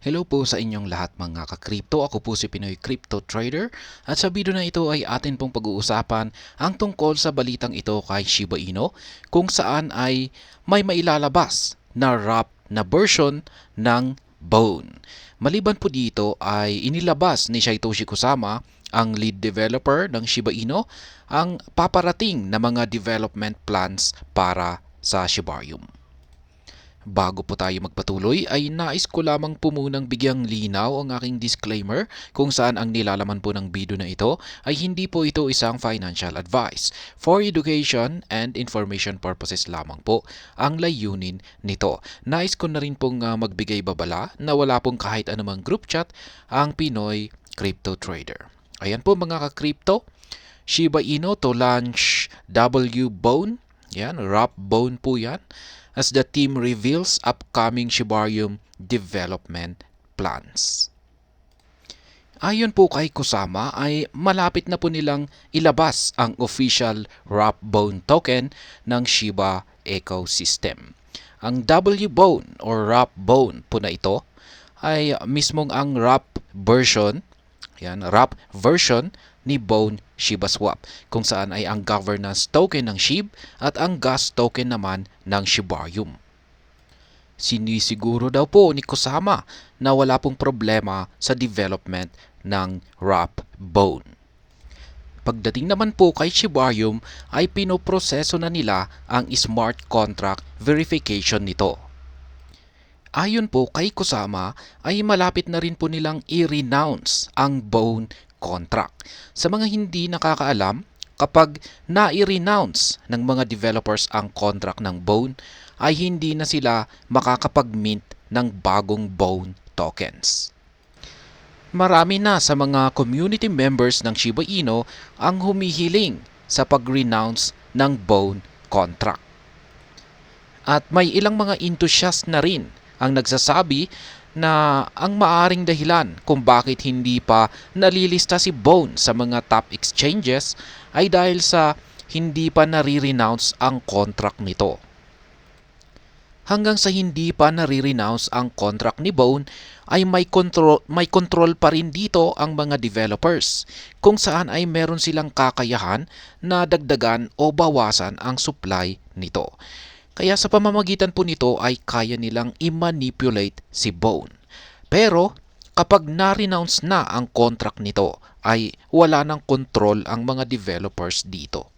Hello po sa inyong lahat mga ka-crypto. Ako po si Pinoy Crypto Trader at sa video na ito ay atin pong pag-uusapan ang tungkol sa balitang ito kay Shiba Inu kung saan ay may mailalabas na wrap na version ng Bone. Maliban po dito ay inilabas ni Satoshi Kusama, ang lead developer ng Shiba Inu, ang paparating na mga development plans para sa Shibarium. Bago po tayo magpatuloy ay nais ko lamang po munang bigyang linaw ang aking disclaimer kung saan ang nilalaman po ng video na ito ay hindi po ito isang financial advice. For education and information purposes lamang po ang layunin nito. Nais ko na rin pong magbigay babala na wala pong kahit anumang group chat ang Pinoy Crypto Trader. Ayan po mga ka-crypto, Shiba Inu to launch W-Bone. Yan, wrap bone po yan as the team reveals upcoming Shibarium development plans. Ayon po kay Kusama ay malapit na po nilang ilabas ang official wrap bone token ng Shiba ecosystem. Ang W-Bone or wrap bone po na ito ay mismong ang wrap version ni Bone Shiba Swap kung saan ay ang governance token ng SHIB at ang gas token naman ng Shibarium. Sinisiguro daw po ni Kusama na wala pong problema sa development ng wrap Bone. Pagdating naman po kay Shibarium ay pinoproseso na nila ang smart contract verification nito. Ayon po kay Kusama ay malapit na rin po nilang i-renounce ang Bone contract. Sa mga hindi nakakaalam, kapag na-i-renounce ng mga developers ang contract ng Bone, ay hindi na sila makakapag-mint ng bagong Bone tokens. Marami na sa mga community members ng Shiba Inu ang humihiling sa pag-renounce ng Bone contract. At may ilang mga enthusiast na rin ang nagsasabi na ang maaring dahilan kung bakit hindi pa nalilista si Bone sa mga top exchanges ay dahil sa hindi pa nare-renounce ang contract nito. Hanggang sa hindi pa nare-renounce ang contract ni Bone ay may control pa rin dito ang mga developers kung saan ay meron silang kakayahan na dagdagan o bawasan ang supply nito. Kaya sa pamamagitan po nito ay kaya nilang i-manipulate si Bone. Pero kapag na-renounce na ang contract nito ay wala ng control ang mga developers dito.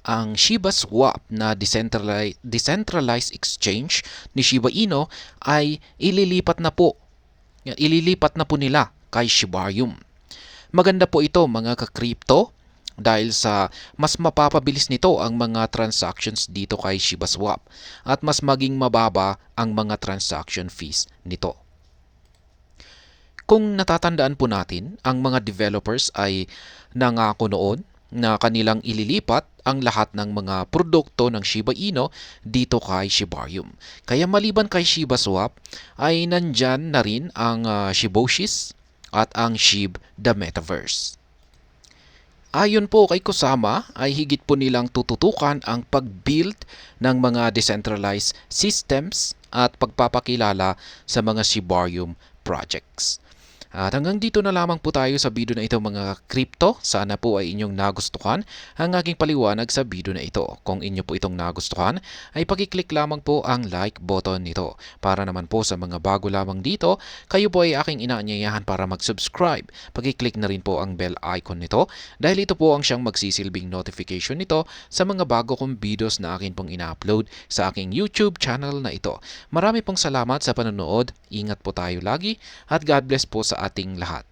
Ang Shiba Swap na decentralized exchange ni Shiba Inu ay ililipat na po nila kay Shibarium. Maganda po ito mga ka-crypto dahil sa mas mapapabilis nito ang mga transactions dito kay Shiba Swap at mas maging mababa ang mga transaction fees nito. Kung natatandaan po natin, ang mga developers ay nangako noon na kanilang ililipat ang lahat ng mga produkto ng Shiba Inu dito kay Shibarium. Kaya maliban kay Shiba Swap ay nandyan na rin ang Shiboshis at ang SHIB the Metaverse. Ayon po kay Kusama ay higit po nilang tututukan ang pag-build ng mga decentralized systems at pagpapakilala sa mga Shibarium projects. At hanggang dito na lamang po tayo sa video na ito mga crypto. Sana po ay inyong nagustuhan ang aking paliwanag sa video na ito. Kung inyo po itong nagustuhan ay pakiclick lamang po ang like button nito. Para naman po sa mga bago lamang dito, kayo po ay aking inaanyayahan para mag-subscribe. Pakiclick na rin po ang bell icon nito dahil ito po ang siyang magsisilbing notification nito sa mga bago kong videos na akin pong ina-upload sa aking YouTube channel na ito. Marami pong salamat sa panonood. Ingat po tayo lagi at God bless po sa ating lahat.